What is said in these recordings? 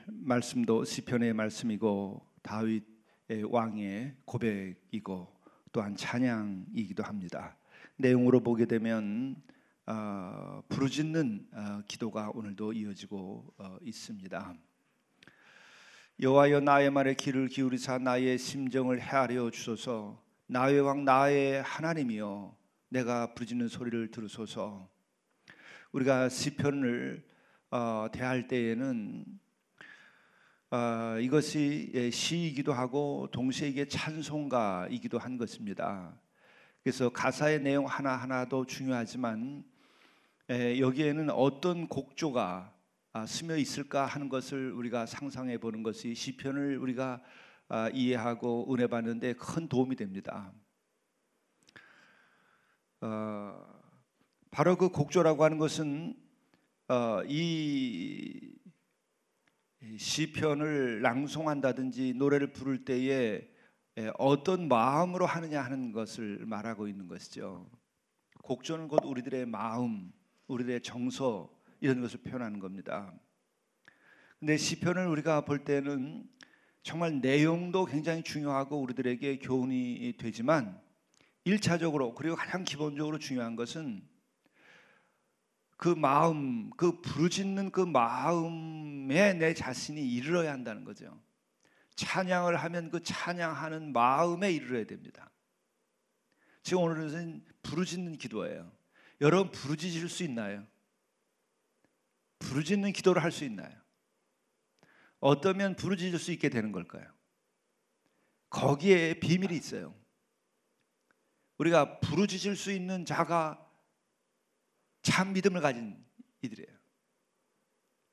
말씀도 시편의 말씀이고 다윗의 왕의 고백이고 또한 찬양이기도 합니다. 내용으로 보게 되면 부르짖는 기도가 오늘도 이어지고 있습니다. 여호와여, 나의 말에 귀를 기울이사 나의 심정을 헤아려 주소서. 나의 왕 나의 하나님이여, 내가 부르짖는 소리를 들으소서. 우리가 시편을 대할 때에는 이것이 시이기도 하고 동시에 이게 찬송가이기도 한 것입니다. 그래서 가사의 내용 하나하나도 중요하지만 여기에는 어떤 곡조가 스며 있을까 하는 것을 우리가 상상해 보는 것이 시편을 우리가 이해하고 은혜 받는 데 큰 도움이 됩니다. 바로 그 곡조라고 하는 것은 이 시편을 낭송한다든지 노래를 부를 때에 어떤 마음으로 하느냐 하는 것을 말하고 있는 것이죠. 곡조는 곧 우리들의 마음, 우리들의 정서 이런 것을 표현하는 겁니다. 근데 시편을 우리가 볼 때는 정말 내용도 굉장히 중요하고 우리들에게 교훈이 되지만 1차적으로 그리고 가장 기본적으로 중요한 것은 그 마음, 그 부르짖는 그 마음에 내 자신이 이르러야 한다는 거죠. 찬양을 하면 그 찬양하는 마음에 이르러야 됩니다. 지금 오늘은 부르짖는 기도예요. 여러분 부르짖을 수 있나요? 부르짖는 기도를 할 수 있나요? 어떠면 부르짖을 수 있게 되는 걸까요? 거기에 비밀이 있어요. 우리가 부르짖을 수 있는 자가 참 믿음을 가진 이들이에요.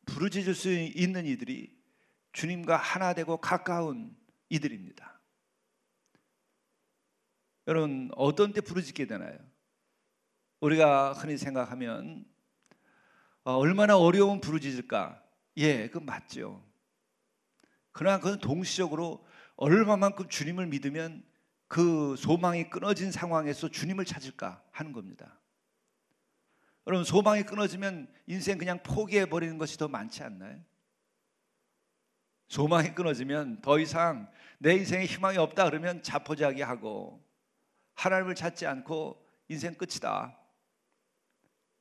부르짖을 수 있는 이들이 주님과 하나 되고 가까운 이들입니다. 여러분 어떤 때 부르짖게 되나요? 우리가 흔히 생각하면 얼마나 어려운 부르짖을까? 그건 맞죠. 그러나 그건 동시적으로 얼마만큼 주님을 믿으면 그 소망이 끊어진 상황에서 주님을 찾을까 하는 겁니다. 여러분 소망이 끊어지면 인생 그냥 포기해버리는 것이 더 많지 않나요? 소망이 끊어지면 더 이상 내 인생에 희망이 없다 그러면 자포자기하고 하나님을 찾지 않고 인생 끝이다.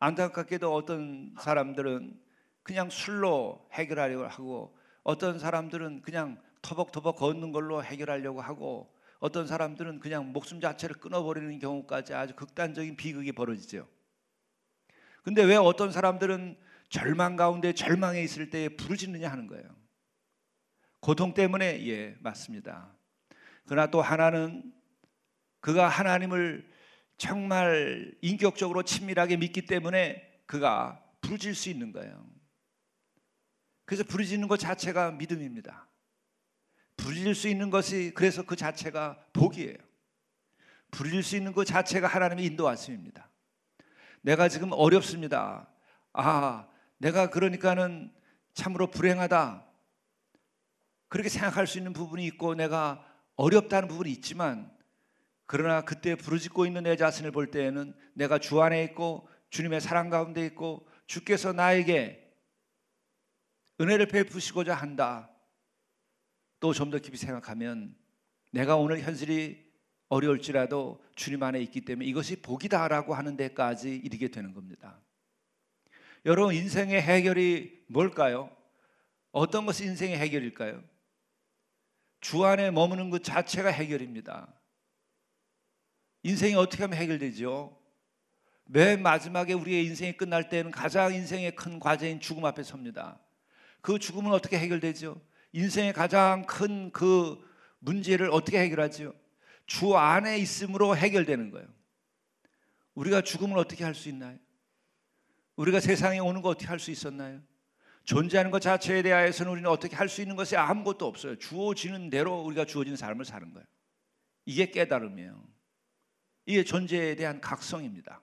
안타깝게도 어떤 사람들은 그냥 술로 해결하려고 하고 어떤 사람들은 그냥 터벅터벅 걷는 걸로 해결하려고 하고 어떤 사람들은 그냥 목숨 자체를 끊어버리는 경우까지 아주 극단적인 비극이 벌어지죠. 근데 왜 어떤 사람들은 절망 가운데 절망에 있을 때에 부르짖느냐 하는 거예요. 고통 때문에 맞습니다. 그러나 또 하나는 그가 하나님을 정말 인격적으로 친밀하게 믿기 때문에 그가 부르짖을 수 있는 거예요. 그래서 부르짖는 것 자체가 믿음입니다. 부르짖을 수 있는 것이 그래서 그 자체가 복이에요. 부르짖을 수 있는 것 자체가 하나님의 인도하심입니다. 내가 지금 어렵습니다. 내가 그러니까는 참으로 불행하다. 그렇게 생각할 수 있는 부분이 있고 내가 어렵다는 부분이 있지만 그러나 그때 부르짖고 있는 내 자신을 볼 때에는 내가 주 안에 있고 주님의 사랑 가운데 있고 주께서 나에게 은혜를 베푸시고자 한다. 또 좀 더 깊이 생각하면 내가 오늘 현실이 어려울지라도 주님 안에 있기 때문에 이것이 복이다라고 하는 데까지 이르게 되는 겁니다. 여러분 인생의 해결이 뭘까요? 어떤 것이 인생의 해결일까요? 주 안에 머무는 것 자체가 해결입니다. 인생이 어떻게 하면 해결되죠? 맨 마지막에 우리의 인생이 끝날 때는 가장 인생의 큰 과제인 죽음 앞에 섭니다. 그 죽음은 어떻게 해결되죠? 인생의 가장 큰 그 문제를 어떻게 해결하죠? 주 안에 있음으로 해결되는 거예요. 우리가 죽음을 어떻게 할 수 있나요? 우리가 세상에 오는 거 어떻게 할 수 있었나요? 존재하는 것 자체에 대하여서는 우리는 어떻게 할 수 있는 것이 아무것도 없어요. 주어지는 대로 우리가 주어진 삶을 사는 거예요. 이게 깨달음이에요. 이게 존재에 대한 각성입니다.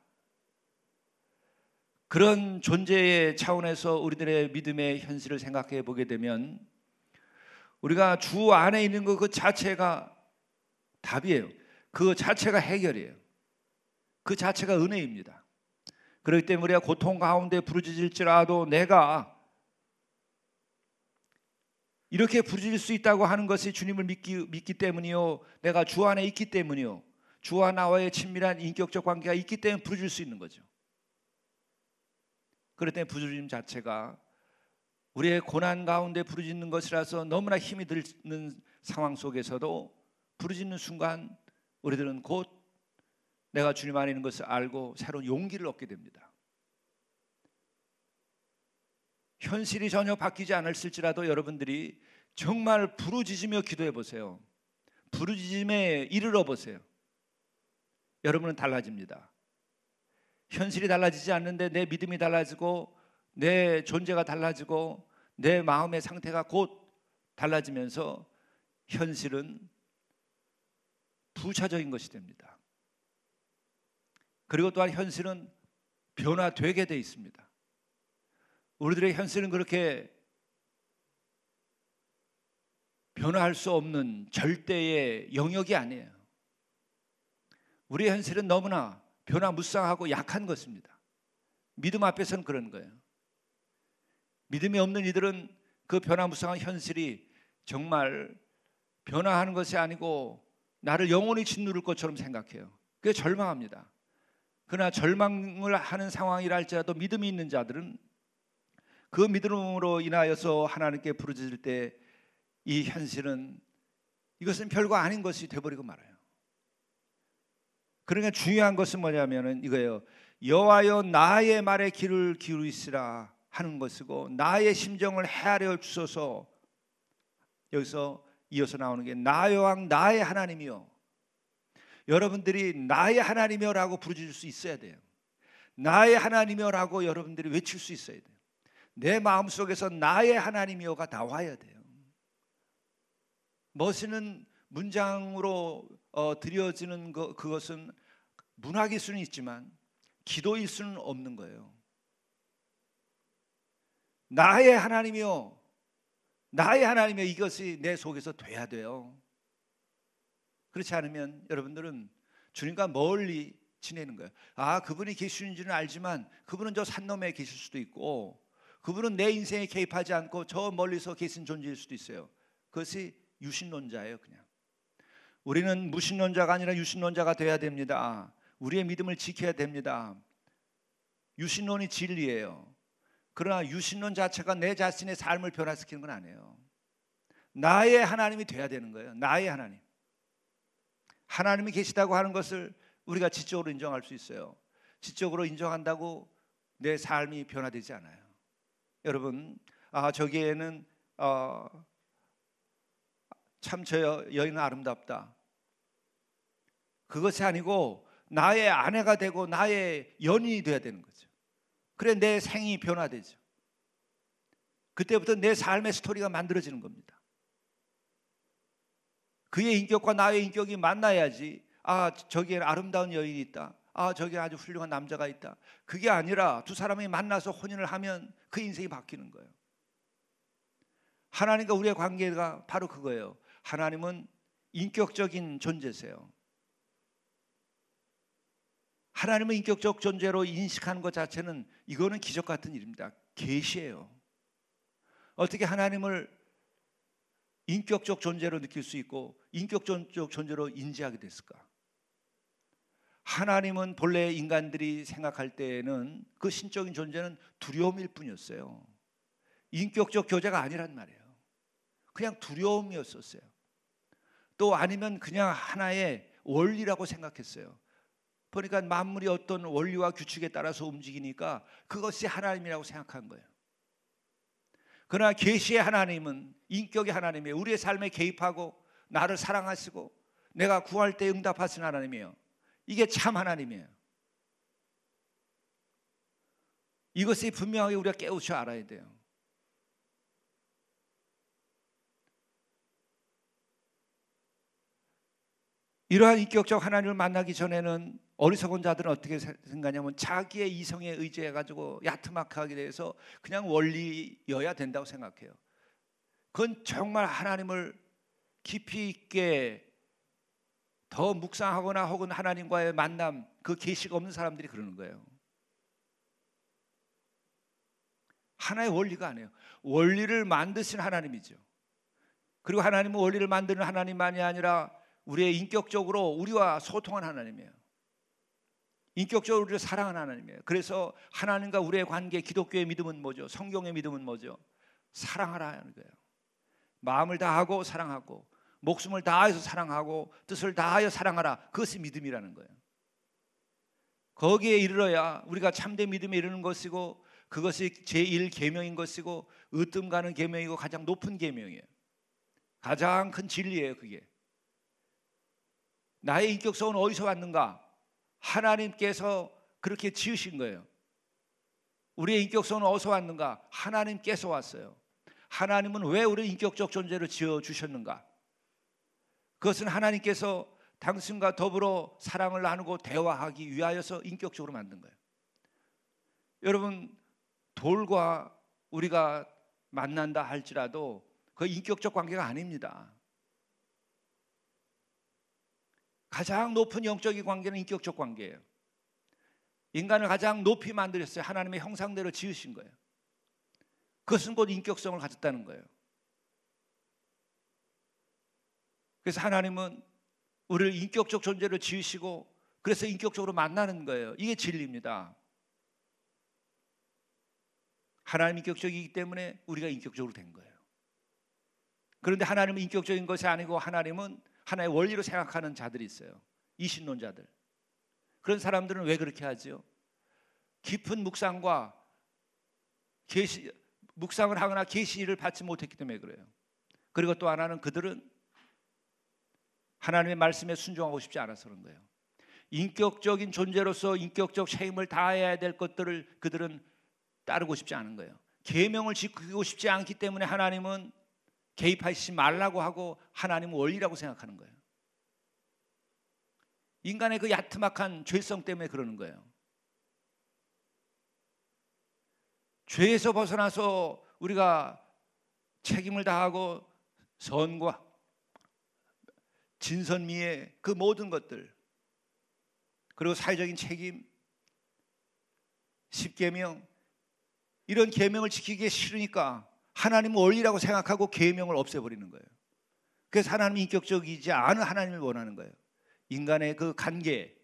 그런 존재의 차원에서 우리들의 믿음의 현실을 생각해 보게 되면 우리가 주 안에 있는 것 그 자체가 답이에요. 그 자체가 해결이에요. 그 자체가 은혜입니다. 그렇기 때문에 우리가 고통 가운데 부르짖을지라도 내가 이렇게 부르짖을 수 있다고 하는 것이 주님을 믿기 때문이요, 내가 주 안에 있기 때문이요, 주와 나와의 친밀한 인격적 관계가 있기 때문에 부르짖을 수 있는 거죠. 그럴 때 부르짖음 자체가 우리의 고난 가운데 부르짖는 것이라서 너무나 힘이 드는 상황 속에서도 부르짖는 순간 우리들은 곧 내가 주님 안에 있는 것을 알고 새로운 용기를 얻게 됩니다. 현실이 전혀 바뀌지 않았을지라도 여러분들이 정말 부르짖으며 기도해 보세요. 부르짖음에 이르러 보세요. 여러분은 달라집니다. 현실이 달라지지 않는데 내 믿음이 달라지고 내 존재가 달라지고 내 마음의 상태가 곧 달라지면서 현실은 부차적인 것이 됩니다. 그리고 또한 현실은 변화되게 돼 있습니다. 우리들의 현실은 그렇게 변화할 수 없는 절대의 영역이 아니에요. 우리의 현실은 너무나 변화무쌍하고 약한 것입니다. 믿음 앞에서는 그런 거예요. 믿음이 없는 이들은 그 변화무쌍한 현실이 정말 변화하는 것이 아니고 나를 영원히 짓누를 것처럼 생각해요. 그게 절망합니다. 그러나 절망을 하는 상황이라 할지라도 믿음이 있는 자들은 그 믿음으로 인하여서 하나님께 부르짖을 때 이 현실은 이것은 별거 아닌 것이 되어버리고 말아요. 그러니까 중요한 것은 뭐냐면은 이거예요. 여호와여 나의 말에 귀를 기울이시라 하는 것이고 나의 심정을 헤아려 주소서. 여기서 이어서 나오는 게 나 여호와 나의 하나님이요. 여러분들이 나의 하나님이여라고 부르짖을 수 있어야 돼요. 나의 하나님이여라고 여러분들이 외칠 수 있어야 돼요. 내 마음속에서 나의 하나님이여가 나와야 돼요. 멋있는 문장으로 드려지는 그것은 문학일 수는 있지만 기도일 수는 없는 거예요. 나의 하나님이여, 나의 하나님이여, 이것이 내 속에서 돼야 돼요. 그렇지 않으면 여러분들은 주님과 멀리 지내는 거예요. 아, 그분이 계시는지는 알지만 그분은 저 산너머에 계실 수도 있고 그분은 내 인생에 개입하지 않고 저 멀리서 계신 존재일 수도 있어요. 그것이 유신론자예요. 그냥 우리는 무신론자가 아니라 유신론자가 돼야 됩니다. 우리의 믿음을 지켜야 됩니다. 유신론이 진리예요. 그러나 유신론 자체가 내 자신의 삶을 변화시키는 건 아니에요. 나의 하나님이 돼야 되는 거예요. 나의 하나님. 하나님이 계시다고 하는 것을 우리가 지적으로 인정할 수 있어요. 지적으로 인정한다고 내 삶이 변화되지 않아요. 여러분, 저기에는 참 저 여인은 아름답다. 그것이 아니고 나의 아내가 되고 나의 연인이 되어야 되는 거죠. 그래 내 생이 변화되죠. 그때부터 내 삶의 스토리가 만들어지는 겁니다. 그의 인격과 나의 인격이 만나야지 저기에 아름다운 여인이 있다. 저기에 아주 훌륭한 남자가 있다. 그게 아니라 두 사람이 만나서 혼인을 하면 그 인생이 바뀌는 거예요. 하나님과 우리의 관계가 바로 그거예요. 하나님은 인격적인 존재세요. 하나님을 인격적 존재로 인식하는 것 자체는 이거는 기적 같은 일입니다. 계시예요. 어떻게 하나님을 인격적 존재로 느낄 수 있고 인격적 존재로 인지하게 됐을까? 하나님은 본래 인간들이 생각할 때에는 그 신적인 존재는 두려움일 뿐이었어요. 인격적 교제가 아니란 말이에요. 그냥 두려움이었었어요. 또 아니면 그냥 하나의 원리라고 생각했어요. 그러니까 만물이 어떤 원리와 규칙에 따라서 움직이니까 그것이 하나님이라고 생각한 거예요. 그러나 계시의 하나님은 인격의 하나님이에요. 우리의 삶에 개입하고 나를 사랑하시고 내가 구할 때 응답하시는 하나님이에요. 이게 참 하나님이에요. 이것이 분명하게 우리가 깨우쳐 알아야 돼요. 이러한 인격적 하나님을 만나기 전에는 어리석은 자들은 어떻게 생각하냐면 자기의 이성에 의지해가지고 야트막하게 돼서 그냥 원리여야 된다고 생각해요. 그건 정말 하나님을 깊이 있게 더 묵상하거나 혹은 하나님과의 만남, 그 계시가 없는 사람들이 그러는 거예요. 하나의 원리가 아니에요. 원리를 만드신 하나님이죠. 그리고 하나님은 원리를 만드는 하나님만이 아니라 우리의 인격적으로 우리와 소통한 하나님이에요. 인격적으로 우리를 사랑하는 하나님이에요. 그래서 하나님과 우리의 관계, 기독교의 믿음은 뭐죠? 성경의 믿음은 뭐죠? 사랑하라는 거예요. 마음을 다하고 사랑하고, 목숨을 다해서 사랑하고, 뜻을 다하여 사랑하라. 그것이 믿음이라는 거예요. 거기에 이르러야 우리가 참된 믿음에 이르는 것이고, 그것이 제1계명인 것이고, 으뜸 가는 계명이고, 가장 높은 계명이에요. 가장 큰 진리예요. 그게 나의 인격성은 어디서 왔는가? 하나님께서 그렇게 지으신 거예요. 우리의 인격성은 어디서 왔는가? 하나님께서 왔어요. 하나님은 왜 우리 인격적 존재를 지어주셨는가? 그것은 하나님께서 당신과 더불어 사랑을 나누고 대화하기 위하여서 인격적으로 만든 거예요. 여러분, 돌과 우리가 만난다 할지라도 그 인격적 관계가 아닙니다. 가장 높은 영적인 관계는 인격적 관계예요. 인간을 가장 높이 만들었어요. 하나님의 형상대로 지으신 거예요. 그것은 곧 인격성을 가졌다는 거예요. 그래서 하나님은 우리를 인격적 존재로 지으시고, 그래서 인격적으로 만나는 거예요. 이게 진리입니다. 하나님 인격적이기 때문에 우리가 인격적으로 된 거예요. 그런데 하나님은 인격적인 것이 아니고, 하나님은 하나의 원리로 생각하는 자들이 있어요. 이신론자들. 그런 사람들은 왜 그렇게 하죠? 깊은 묵상과 묵상을 하거나 계시를 받지 못했기 때문에 그래요. 그리고 또 하나는 그들은 하나님의 말씀에 순종하고 싶지 않아서 그런 거예요. 인격적인 존재로서 인격적 책임을 다해야 될 것들을 그들은 따르고 싶지 않은 거예요. 계명을 지키고 싶지 않기 때문에 하나님은 개입하시지 말라고 하고, 하나님은 원리라고 생각하는 거예요. 인간의 그 야트막한 죄성 때문에 그러는 거예요. 죄에서 벗어나서 우리가 책임을 다하고 선과 진선미의 그 모든 것들, 그리고 사회적인 책임, 십계명, 이런 계명을 지키기 싫으니까 하나님은 원리라고 생각하고 계명을 없애버리는 거예요. 그래서 하나님이 인격적이지 않은 하나님을 원하는 거예요. 인간의 그 관계,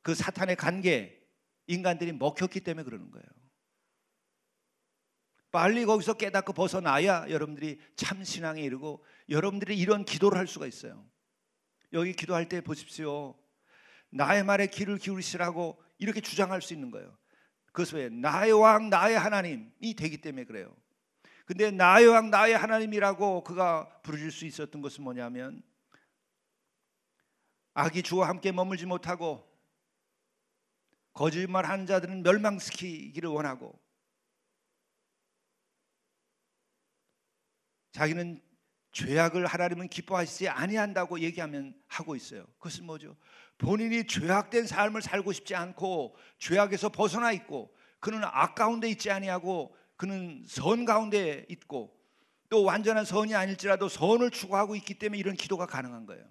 그 사탄의 관계, 인간들이 먹혔기 때문에 그러는 거예요. 빨리 거기서 깨닫고 벗어나야 여러분들이 참 신앙에 이르고 여러분들이 이런 기도를 할 수가 있어요. 여기 기도할 때 보십시오. 나의 말에 귀를 기울이시라고 이렇게 주장할 수 있는 거예요. 그것은 왜? 나의 왕, 나의 하나님이 되기 때문에 그래요. 근데 나의 왕, 나의 하나님이라고 그가 부르실 수 있었던 것은 뭐냐면, 악이 주와 함께 머물지 못하고 거짓말하는 자들은 멸망시키기를 원하고, 자기는 죄악을 하나님은 기뻐하시지 아니한다고 얘기하면 하고 있어요. 그것은 뭐죠? 본인이 죄악된 삶을 살고 싶지 않고 죄악에서 벗어나 있고, 그는 악 가운데 있지 아니하고 그는 선 가운데 있고, 또 완전한 선이 아닐지라도 선을 추구하고 있기 때문에 이런 기도가 가능한 거예요.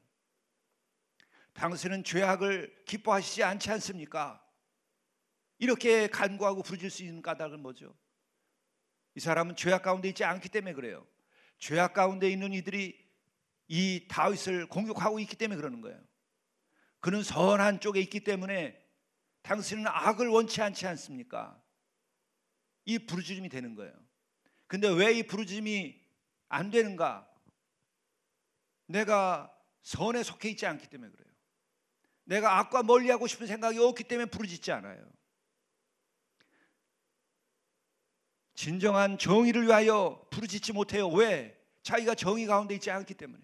당신은 죄악을 기뻐하시지 않지 않습니까? 이렇게 간구하고 부르질 수 있는 까닭은 뭐죠? 이 사람은 죄악 가운데 있지 않기 때문에 그래요. 죄악 가운데 있는 이들이 이 다윗을 공격하고 있기 때문에 그러는 거예요. 그는 선한 쪽에 있기 때문에 당신은 악을 원치 않지 않습니까? 이 부르짖음이 되는 거예요. 근데 왜 이 부르짖음이 안 되는가? 내가 선에 속해 있지 않기 때문에 그래요. 내가 악과 멀리하고 싶은 생각이 없기 때문에 부르짖지 않아요. 진정한 정의를 위하여 부르짖지 못해요. 왜? 자기가 정의 가운데 있지 않기 때문에.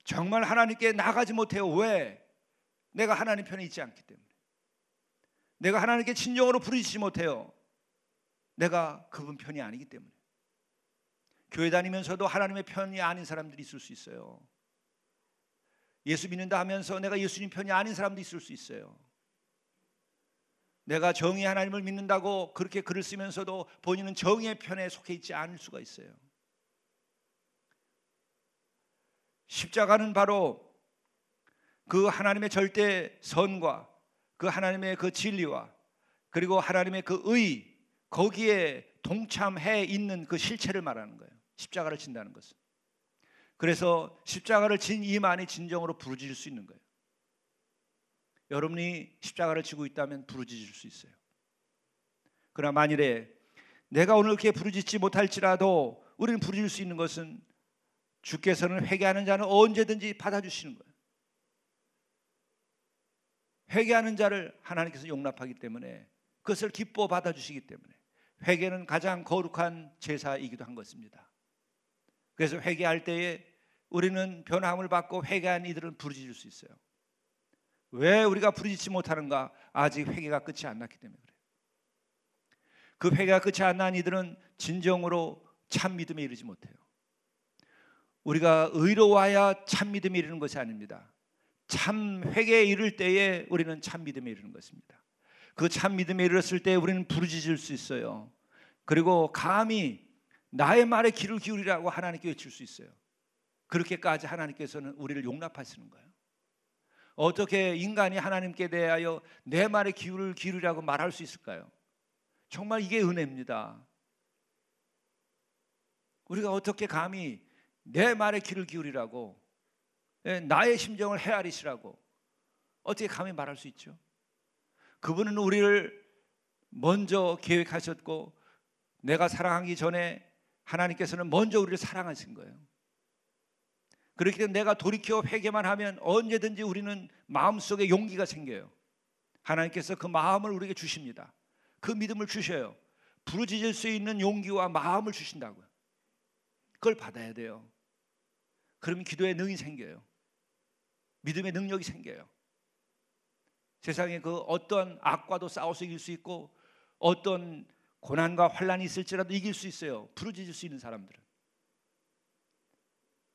정말 하나님께 나가지 못해요. 왜? 내가 하나님 편에 있지 않기 때문에. 내가 하나님께 진정으로 부르짖지 못해요. 내가 그분 편이 아니기 때문에. 교회 다니면서도 하나님의 편이 아닌 사람들이 있을 수 있어요. 예수 믿는다 하면서 내가 예수님 편이 아닌 사람도 있을 수 있어요. 내가 정의 하나님을 믿는다고 그렇게 글을 쓰면서도 본인은 정의의 편에 속해 있지 않을 수가 있어요. 십자가는 바로 그 하나님의 절대 선과 그 하나님의 그 진리와 그리고 하나님의 그 의, 거기에 동참해 있는 그 실체를 말하는 거예요. 십자가를 진다는 것은. 그래서 십자가를 진 이만이 진정으로 부르짖을 수 있는 거예요. 여러분이 십자가를 지고 있다면 부르짖을 수 있어요. 그러나 만일에 내가 오늘 그렇게 부르짖지 못할지라도 우리는 부르짖을 수 있는 것은 주께서는 회개하는 자는 언제든지 받아주시는 거예요. 회개하는 자를 하나님께서 용납하기 때문에, 그것을 기뻐 받아주시기 때문에 회개는 가장 거룩한 제사이기도 한 것입니다. 그래서 회개할 때에 우리는 변화함을 받고 회개한 이들은 부르짖을 수 있어요. 왜 우리가 부르짖지 못하는가? 아직 회개가 끝이 안 났기 때문에 그래요. 그 회개가 끝이 안 난 이들은 진정으로 참 믿음에 이르지 못해요. 우리가 의로워야 참 믿음에 이르는 것이 아닙니다. 참 회개에 이를 때에 우리는 참 믿음에 이르는 것입니다. 그 참 믿음에 이르렀을 때 우리는 부르짖을 수 있어요. 그리고 감히 나의 말에 귀를 기울이라고 하나님께 외칠 수 있어요. 그렇게까지 하나님께서는 우리를 용납하시는 거예요. 어떻게 인간이 하나님께 대하여 내 말에 귀를 기울이라고 말할 수 있을까요? 정말 이게 은혜입니다. 우리가 어떻게 감히 내 말에 귀를 기울이라고, 나의 심정을 헤아리시라고 어떻게 감히 말할 수 있죠? 그분은 우리를 먼저 계획하셨고, 내가 사랑하기 전에 하나님께서는 먼저 우리를 사랑하신 거예요. 그렇기 때문에 내가 돌이켜 회개만 하면 언제든지 우리는 마음속에 용기가 생겨요. 하나님께서 그 마음을 우리에게 주십니다. 그 믿음을 주셔요. 부르짖을 수 있는 용기와 마음을 주신다고요. 그걸 받아야 돼요. 그러면 기도의 능이 생겨요. 믿음의 능력이 생겨요. 세상에 그 어떤 악과도 싸워서 이길 수 있고, 어떤 고난과 환난이 있을지라도 이길 수 있어요. 부르짖을 수 있는 사람들은.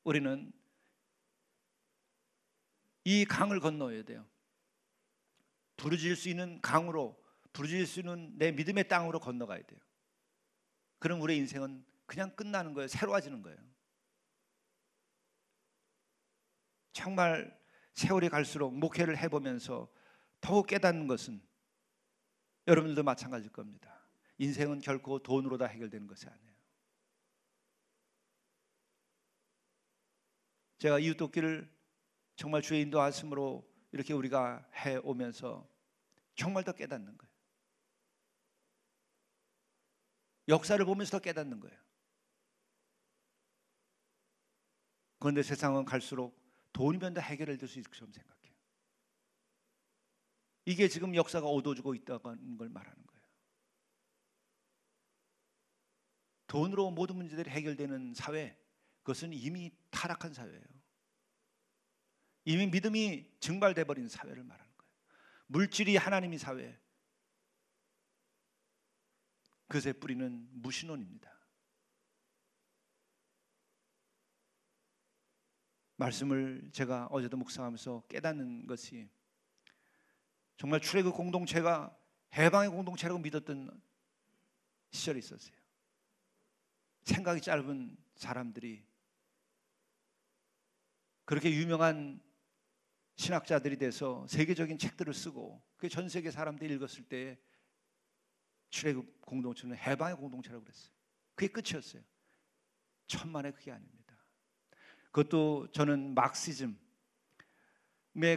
우리는 이 강을 건너야 돼요. 부르짖을 수 있는 강으로, 부르짖을 수 있는 내 믿음의 땅으로 건너가야 돼요. 그럼 우리의 인생은 그냥 끝나는 거예요. 새로워지는 거예요. 정말 세월이 갈수록 목회를 해보면서 더욱 깨닫는 것은, 여러분들도 마찬가지일 겁니다. 인생은 결코 돈으로 다 해결되는 것이 아니에요. 제가 이웃돕기를 정말 주의 인도하심으로 이렇게 우리가 해오면서 정말 더 깨닫는 거예요. 역사를 보면서 더 깨닫는 거예요. 그런데 세상은 갈수록 돈이면 다 해결될 수 있을 것처럼 생각해요. 이게 지금 역사가 어두워지고 있다는 걸 말하는 거예요. 돈으로 모든 문제들이 해결되는 사회, 그것은 이미 타락한 사회예요. 이미 믿음이 증발돼 버린 사회를 말하는 거예요. 물질이 하나님의 사회, 그것의 뿌리는 무신론입니다. 말씀을 제가 어제도 묵상하면서 깨닫는 것이, 정말 출애굽 공동체가 해방의 공동체라고 믿었던 시절이 있었어요. 생각이 짧은 사람들이 그렇게 유명한 신학자들이 돼서 세계적인 책들을 쓰고, 그 전 세계 사람들이 읽었을 때 출애굽 공동체는 해방의 공동체라고 그랬어요. 그게 끝이었어요. 천만에 그게 아닙니다. 그것도 저는 막시즘에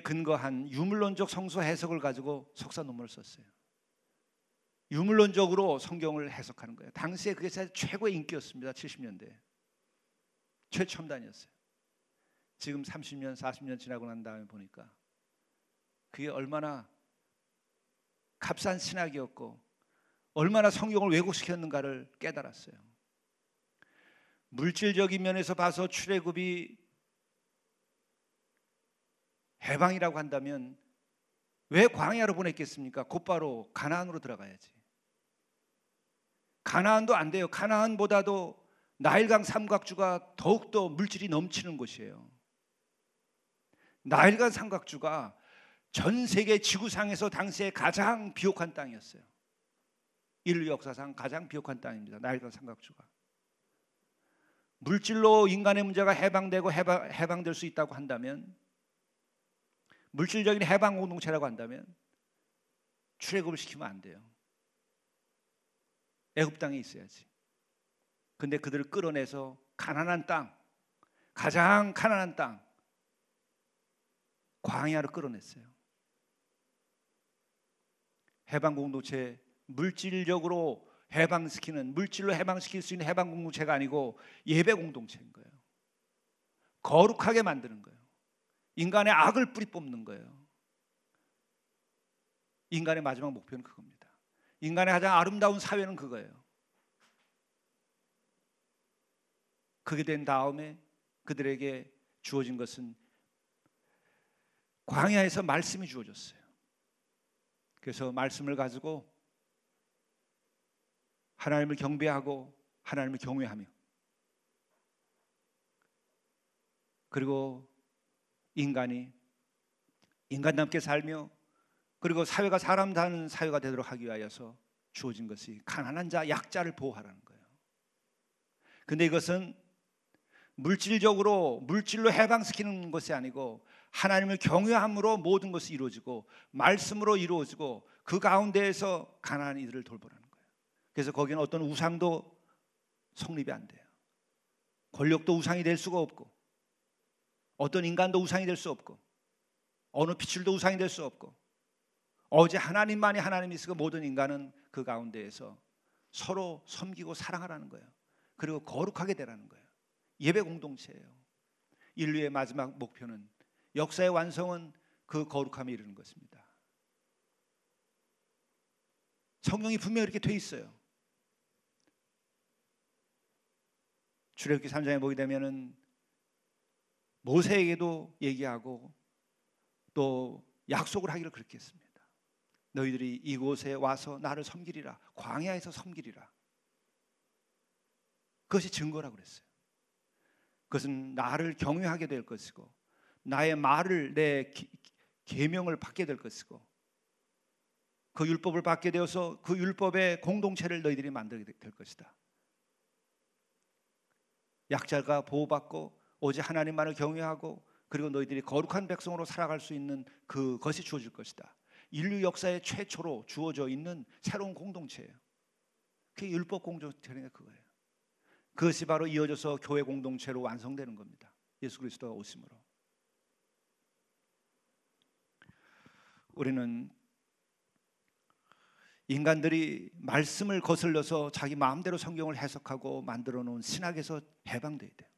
근거한 유물론적 성서 해석을 가지고 석사 논문을 썼어요. 유물론적으로 성경을 해석하는 거예요. 당시에 그게 최고의 인기였습니다. 70년대 최첨단이었어요. 지금 30년, 40년 지나고 난 다음에 보니까 그게 얼마나 값싼 신학이었고 얼마나 성경을 왜곡시켰는가를 깨달았어요. 물질적인 면에서 봐서 출애굽이 해방이라고 한다면 왜 광야로 보냈겠습니까? 곧바로 가나안으로 들어가야지. 가나안도 안 돼요. 가나안보다도 나일강 삼각주가 더욱더 물질이 넘치는 곳이에요. 나일강 삼각주가 전 세계 지구상에서 당시에 가장 비옥한 땅이었어요. 인류 역사상 가장 비옥한 땅입니다. 나일강 삼각주가. 물질로 인간의 문제가 해방되고 해방될 수 있다고 한다면, 물질적인 해방 공동체라고 한다면 출애굽을 시키면 안 돼요. 애굽 땅에 있어야지. 근데 그들을 끌어내서 가난한 땅, 가장 가난한 땅, 광야로 끌어냈어요. 해방 공동체, 물질적으로 해방시키는, 물질로 해방시킬 수 있는 해방 공동체가 아니고 예배 공동체인 거예요. 거룩하게 만드는 거예요. 인간의 악을 뿌리 뽑는 거예요. 인간의 마지막 목표는 그겁니다. 인간의 가장 아름다운 사회는 그거예요. 그게 된 다음에 그들에게 주어진 것은 광야에서 말씀이 주어졌어요. 그래서 말씀을 가지고 하나님을 경배하고 하나님을 경외하며, 그리고 인간답게 살며, 그리고 사회가 사람 사는 사회가 되도록 하기 위하여서 주어진 것이 가난한 자, 약자를 보호하라는 거예요. 근데 이것은 물질로 해방시키는 것이 아니고 하나님을 경외함으로 모든 것이 이루어지고 말씀으로 이루어지고 그 가운데에서 가난한 이들을 돌보라는 거예요. 그래서 거기는 어떤 우상도 성립이 안 돼요. 권력도 우상이 될 수가 없고, 어떤 인간도 우상이 될 수 없고, 어느 피줄도 우상이 될 수 없고, 오직 하나님만이 하나님이시고 모든 인간은 그 가운데에서 서로 섬기고 사랑하라는 거예요. 그리고 거룩하게 되라는 거예요. 예배 공동체예요. 인류의 마지막 목표는, 역사의 완성은 그 거룩함에 이르는 것입니다. 성경이 분명히 이렇게 돼 있어요. 출애굽기 3장에 보게 되면은 모세에게도 얘기하고 또 약속을 하기를 그렇게 했습니다. 너희들이 이곳에 와서 나를 섬기리라, 광야에서 섬기리라. 그것이 증거라고 그랬어요. 그것은 나를 경외하게 될 것이고, 나의 말을, 내 계명을 받게 될 것이고, 그 율법을 받게 되어서 그 율법의 공동체를 너희들이 만들게 될 것이다. 약자가 보호받고 오직 하나님만을 경외하고, 그리고 너희들이 거룩한 백성으로 살아갈 수 있는 그것이 주어질 것이다. 인류 역사의 최초로 주어져 있는 새로운 공동체예요. 그게 율법 공동체가 그거예요. 그것이 바로 이어져서 교회 공동체로 완성되는 겁니다. 예수 그리스도가 오심으로. 우리는 인간들이 말씀을 거슬러서 자기 마음대로 성경을 해석하고 만들어 놓은 신학에서 해방돼야 돼요.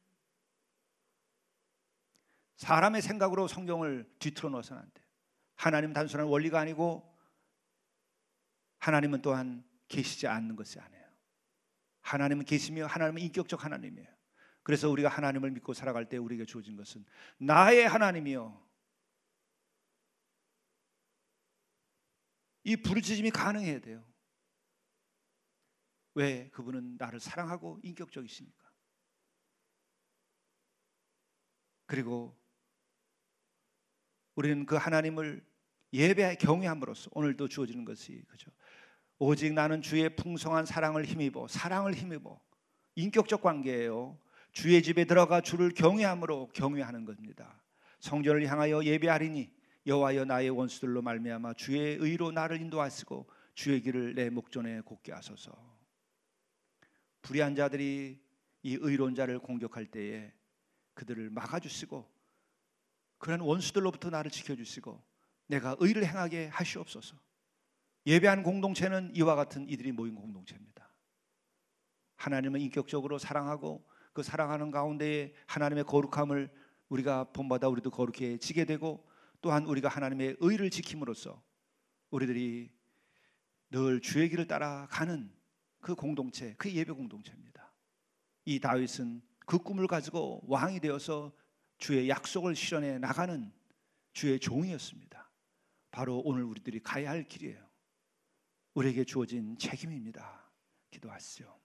사람의 생각으로 성경을 뒤틀어 놓아서는 안 돼요. 하나님은 단순한 원리가 아니고 하나님은 또한 계시지 않는 것이 아니에요. 하나님은 계시며 하나님은 인격적 하나님이에요. 그래서 우리가 하나님을 믿고 살아갈 때 우리에게 주어진 것은 나의 하나님이요, 이 부르짖음이 가능해야 돼요. 왜? 그분은 나를 사랑하고 인격적이시니까. 그리고 우리는 그 하나님을 예배에 경외함으로써 오늘도 주어지는 것이 그죠. 오직 나는 주의 풍성한 사랑을 힘입어 인격적 관계예요. 주의 집에 들어가 주를 경외함으로 경외하는 겁니다. 성전을 향하여 예배하리니 여호와여 나의 원수들로 말미암아 주의 의로 나를 인도하시고 주의 길을 내 목전에 곱게 하소서. 불의한 자들이 이 의로운 자를 공격할 때에 그들을 막아주시고, 그런 원수들로부터 나를 지켜주시고 내가 의를 행하게 하시옵소서. 예배한 공동체는 이와 같은 이들이 모인 공동체입니다. 하나님을 인격적으로 사랑하고 그 사랑하는 가운데에 하나님의 거룩함을 우리가 본받아 우리도 거룩해지게 되고, 또한 우리가 하나님의 의를 지킴으로써 우리들이 늘 주의 길을 따라가는 그 공동체, 그 예배 공동체입니다. 이 다윗은 그 꿈을 가지고 왕이 되어서 주의 약속을 실현해 나가는 주의 종이었습니다. 바로 오늘 우리들이 가야 할 길이에요. 우리에게 주어진 책임입니다. 기도하시죠.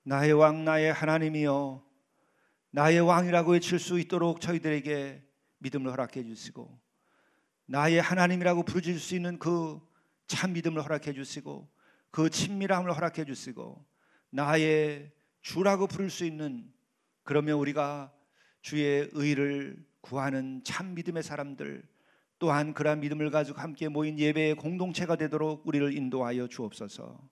나의 왕, 나의 하나님이여, 나의 왕이라고 외칠 수 있도록 저희들에게 믿음을 허락해 주시고, 나의 하나님이라고 부르질 수 있는 그 참 믿음을 허락해 주시고, 그 친밀함을 허락해 주시고, 나의 주라고 부를 수 있는, 그러면 우리가 주의 의를 구하는 참 믿음의 사람들, 또한 그러한 믿음을 가지고 함께 모인 예배의 공동체가 되도록 우리를 인도하여 주옵소서.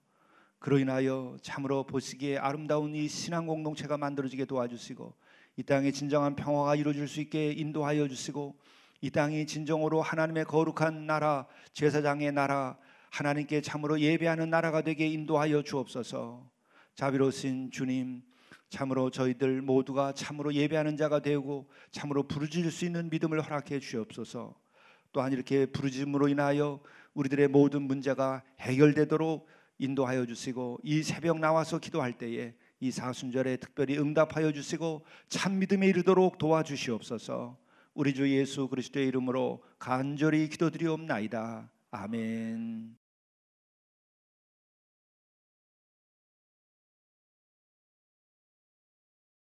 그로 인하여 참으로 보시기에 아름다운 이 신앙 공동체가 만들어지게 도와주시고 이 땅에 진정한 평화가 이루어질 수 있게 인도하여 주시고 이 땅이 진정으로 하나님의 거룩한 나라, 제사장의 나라, 하나님께 참으로 예배하는 나라가 되게 인도하여 주옵소서. 자비로우신 주님, 참으로 저희들 모두가 참으로 예배하는 자가 되고 참으로 부르짖을 수 있는 믿음을 허락해 주옵소서. 또한 이렇게 부르짖음으로 인하여 우리들의 모든 문제가 해결되도록 인도하여 주시고 이 새벽 나와서 기도할 때에 이 사순절에 특별히 응답하여 주시고 참 믿음에 이르도록 도와주시옵소서. 우리 주 예수 그리스도의 이름으로 간절히 기도드리옵나이다. 아멘.